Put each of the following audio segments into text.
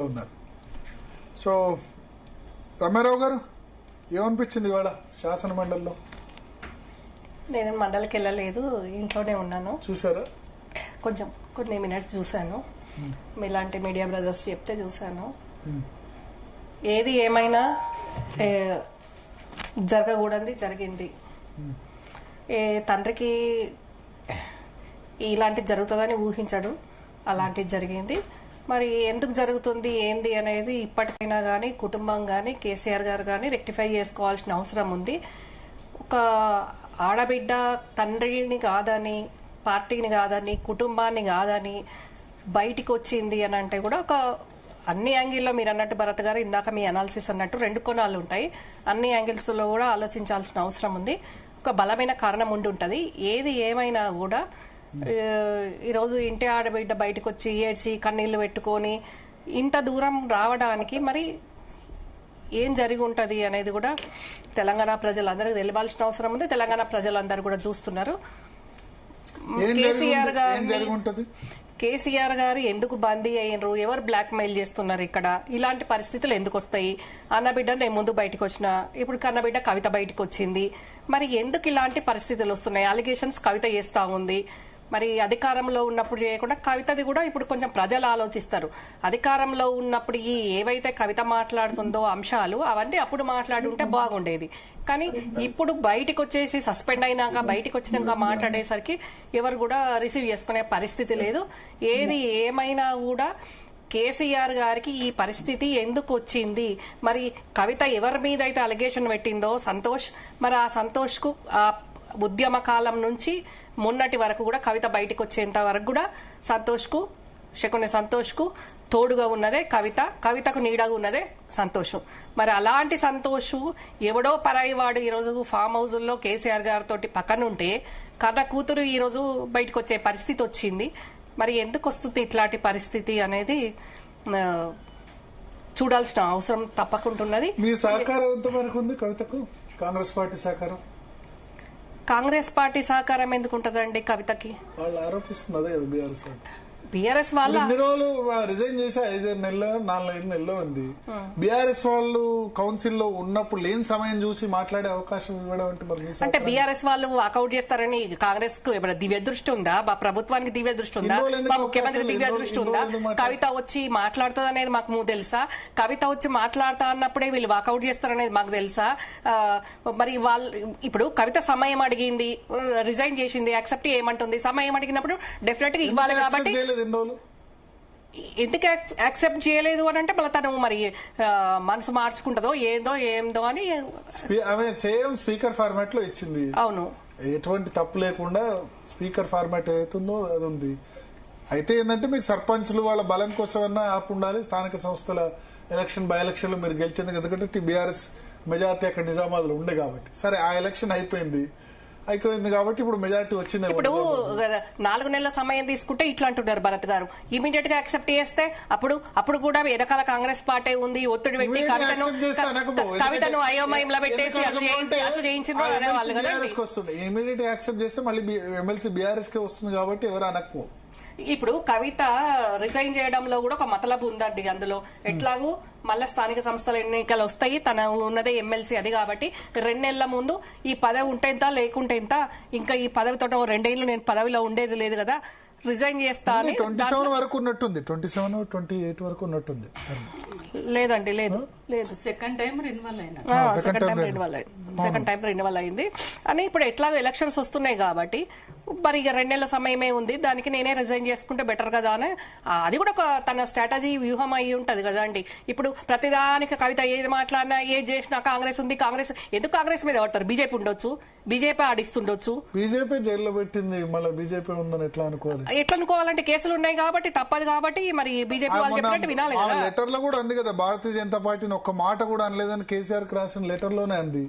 ఉన్నారు. సో రమారావు గారు ఏమనిపించింది ఇవాళ శాసన మండలిలో? నేను మండలికి వెళ్ళలేదు, ఇంట్లోనే ఉన్నాను. చూసారా? కొంచెం కొన్ని మినిట్స్ చూశాను. మీలాంటి మీడియా బ్రదర్స్ చెప్తే చూశాను. ఏది ఏమైనా జరగకూడదు జరిగింది. తండ్రికి ఇలాంటిది జరుగుతుందని ఊహించడు, అలాంటిది జరిగింది. మరి ఎందుకు జరుగుతుంది ఏంది అనేది ఇప్పటికైనా కానీ కుటుంబం కానీ కేసీఆర్ గారు కానీ రెక్టిఫై చేసుకోవాల్సిన అవసరం ఉంది. ఒక ఆడబిడ్డ తండ్రిని కాదని, పార్టీని కాదని, కుటుంబాన్ని కాదని బయటికి వచ్చింది అని అంటే కూడా ఒక అన్ని యాంగిల్లో మీరు అన్నట్టు భరత్ గారు ఇందాక మీ అనాలిసిస్ అన్నట్టు రెండు కోణాలు ఉంటాయి. అన్ని యాంగిల్స్లో కూడా ఆలోచించాల్సిన అవసరం ఉంది. ఒక బలమైన కారణం ఉండి ఉంటుంది. ఏది ఏమైనా కూడా ఈరోజు ఇంటి ఆడబిడ్డ బయటకు వచ్చి ఏడ్చి కన్నీళ్లు పెట్టుకొని ఇంత దూరం రావడానికి మరి ఏం జరిగి ఉంటుంది అనేది కూడా తెలంగాణ ప్రజలందరికీ తెలియాల్సిన అవసరం ఉంది. తెలంగాణ ప్రజలందరూ కూడా చూస్తున్నారు. కేసీఆర్ గారు ఎందుకు బందీ అయ్యారు, ఎవరు బ్లాక్ మెయిల్ చేస్తున్నారు, ఇక్కడ ఇలాంటి పరిస్థితులు ఎందుకు వస్తాయి? అన్నబిడ్డ నేను ముందు బయటకు వచ్చిన, ఇప్పుడు కన్నబిడ్డ కవిత బయటకు వచ్చింది. మరి ఎందుకు ఇలాంటి పరిస్థితులు వస్తున్నాయి? అలిగేషన్స్ కవిత చేస్తా ఉంది. మరి అధికారంలో ఉన్నప్పుడు చేయకుండా కవితది కూడా ఇప్పుడు కొంచెం ప్రజలు ఆలోచిస్తారు. అధికారంలో ఉన్నప్పుడు ఈ ఏవైతే కవిత మాట్లాడుతుందో అంశాలు అవన్నీ అప్పుడు మాట్లాడుంటే బాగుండేది. కానీ ఇప్పుడు బయటకు వచ్చేసి సస్పెండ్ అయినాక బయటకు వచ్చినాక మాట్లాడేసరికి ఎవరు కూడా రిసీవ్ చేసుకునే పరిస్థితి లేదు. ఏది ఏమైనా కూడా కేసీఆర్ గారికి ఈ పరిస్థితి ఎందుకు వచ్చింది, మరి కవిత ఎవరి మీద అయితే అలిగేషన్ పెట్టిందో సంతోష్, మరి ఆ సంతోష్కు ఆ ఉద్యమ కాలం నుంచి మొన్నటి వరకు కూడా కవిత బయటకు వచ్చేంత వరకు కూడా శకుని సంతోష్కు తోడుగా ఉన్నదే కవిత, కవితకు నీడగా ఉన్నదే సంతోషం. మరి అలాంటి సంతోష్ ఎవడో పరాయి వాడు ఈరోజు ఫామ్ హౌజుల్లో కేసీఆర్ గారితో పక్కనుంటే కన్న కూతురు ఈరోజు బయటకు వచ్చే పరిస్థితి వచ్చింది. మరి ఎందుకు వస్తుంది ఇట్లాంటి పరిస్థితి అనేది చూడాల్సిన అవసరం తప్పకుంటున్నది. మీ సహకారం ఎంతవరకు ఉంది కవితకు? కాంగ్రెస్ పార్టీ సహకారం? కాంగ్రెస్ పార్టీ సహకారం ఎందుకు ఉంటదండి కవితకి? వాళ్ళు ఆరోపిస్తున్నదే కదా బీఆర్ఎస్ వాళ్ళ ఇన్ని రోజులు రిజైన్ చేసి 5 నెలలు 4 నెలలు ఉంది. బీఆర్ఎస్ వాళ్ళు కౌన్సిల్ లో ఉన్నప్పుడు లేని సమయం చూసి మాట్లాడే అవకాశం ఇవ్వడం అంటే బీఆర్ఎస్ వాళ్ళు వాకౌట్ చేస్తారని కాంగ్రెస్ కు దివ్య దృష్టి ఉందా? మా ప్రభుత్వానికి దివ్య దృష్టి ఉందా? మా ముఖ్యమంత్రి దివ్య దృష్టి ఉందా? కవిత వచ్చి మాట్లాడుతుంది అనేది మాకు తెలుసా? కవిత వచ్చి మాట్లాడతా అన్నప్పుడే వీళ్ళు వాకౌట్ చేస్తారనేది మాకు తెలుసా? మరి వాళ్ళు ఇప్పుడు కవిత సమయం అడిగింది, రిజైన్ చేసింది, యాక్సెప్ట్ చేయమంటుంది. సమయం అడిగినప్పుడు డెఫినెట్ గా ఇవ్వాలి. కాబట్టి ఎందుకు యాక్సెప్ట్ చేయలేదు అని అంటే మళ్ళీ తను మరి మనసు మార్చుకుంటుందో ఏందో అని సేమ్ స్పీకర్ ఫార్మాట్ లో ఇచ్చింది. అవును, ఎటువంటి తప్పు లేకుండా స్పీకర్ ఫార్మాట్ ఏదైతుందో అది ఉంది. అయితే ఏంటంటే మీకు సర్పంచ్లు వాళ్ళ బలం కోసమన్నా ఆపు ఉండాలి. స్థానిక సంస్థల బై ఎలక్షన్ లో మీరు గెలిచింది ఎందుకంటే బీఆర్ఎస్ మెజార్టీ అక్కడ నిజామాబాద్ లో ఉండే కాబట్టి. సరే, ఆ ఎలక్షన్ అయిపోయింది కాబట్టి ఇప్పుడు మెజారిటీ వచ్చింది. ఇప్పుడు 4 నెలల సమయం తీసుకుంటే ఇట్లా అంటున్నారు భరత్ గారు. ఇమీడియట్ గా యాక్సెప్ట్ చేస్తే అప్పుడు కూడా వెనకాల కాంగ్రెస్ పార్టీ ఉంది, ఒత్తిడి పెట్టి కవితను అయోమయంలో పెట్టేసి అసలు చేయించిన వాళ్ళు కదా. ఇమీడియట్ యాక్సెప్ట్ చేస్తే మళ్ళీ ఎమ్మెల్సీ బీఆర్ఎస్ కే వస్తుంది కాబట్టి ఎవరు అనకపో. ఇప్పుడు కవిత రిజైన్ చేయడంలో కూడా ఒక మతలబు ఉందండి. అందులో ఎట్లాగూ మళ్ళీ స్థానిక సంస్థల ఎన్నికలు వస్తాయి, తన ఉన్నదే ఎమ్మెల్సీ అది కాబట్టి 2 నెలల ముందు ఈ పదవి ఉంటే ఎంత లేకుంటే ఎంత, ఇంకా ఈ పదవితో 2 ఏళ్ళు నేను పదవిలో ఉండేది లేదు కదా, రిజైన్ చేస్తా అని. 27 వరకు ఉన్నట్టుంది, 27, 28 వరకు ఉన్నట్టుంది. లేదండి, లేదు, సెకండ్ టైం రెన్యువల్ అయింది అని. ఇప్పుడు ఎట్లాగో ఎలక్షన్స్ వస్తున్నాయి కాబట్టి మరి ఇక 2 నెలల సమయమే ఉంది, దానికి నేనే రిజైన్ చేసుకుంటే బెటర్ కదా అని. అది కూడా ఒక తన స్ట్రాటజీ వ్యూహం అయి ఉంటది కదా అండి. ఇప్పుడు ప్రతిదానికి కవిత ఏది మాట్లాడినా ఏది చేసినా కాంగ్రెస్ ఉంది, కాంగ్రెస్ ఎందుకు కాంగ్రెస్ మీద పడతారు? బీజేపీ ఉండొచ్చు, బీజేపీ ఆడిస్తుండొచ్చు. బీజేపీ జైల్లో పెట్టింది, మళ్ళీ బీజేపీ ఉందని ఎట్లా అనుకోవాలంటే కేసులు ఉన్నాయి కాబట్టి తప్పదు. కాబట్టి మరి బీజేపీ వాళ్ళు చెప్పినట్టు వినాలి కదా. లెటర్ లో కూడా అంది కదా, భారతీయ జనతా పార్టీని ఒక్క మాట కూడా అనలేదని కేసీఆర్ రాసిన లెటర్ లోనే అంది.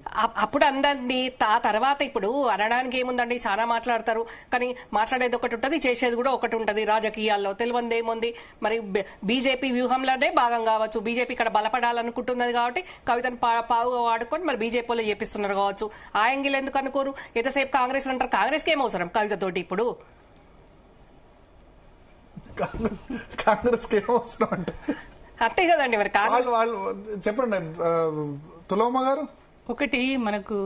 అప్పుడు అందండి. తర్వాత ఇప్పుడు అనడానికి ఏముందండి, చాలా మాట్లాడతారు కానీ మాట్లాడేది ఒకటి ఉంటది, చేసేది కూడా ఒకటి ఉంటది. రాజకీయాల్లో తెలియంది ఏముంది? మరి బీజేపీ వ్యూహంలోనే భాగం కావచ్చు. బీజేపీ ఇక్కడ బలపడాలనుకుంటున్నది కాబట్టి కవితను పావుగా వాడుకొని మరి బీజేపీలో చేపిస్తున్నారు కావచ్చు. ఆ యాంగిల్ ఎందుకు అనుకోరు? ఎంతసేపు కాంగ్రెస్ అంటారు. కాంగ్రెస్ కి ఏమవసరం కవితతోటి? ఇప్పుడు కాంగ్రెస్ కి ఏమవసరం అంటే అంతే కదండి మరి కారణం వాళ్ళు చెప్పండి తులమ్మ గారు. ఒకటి మనకు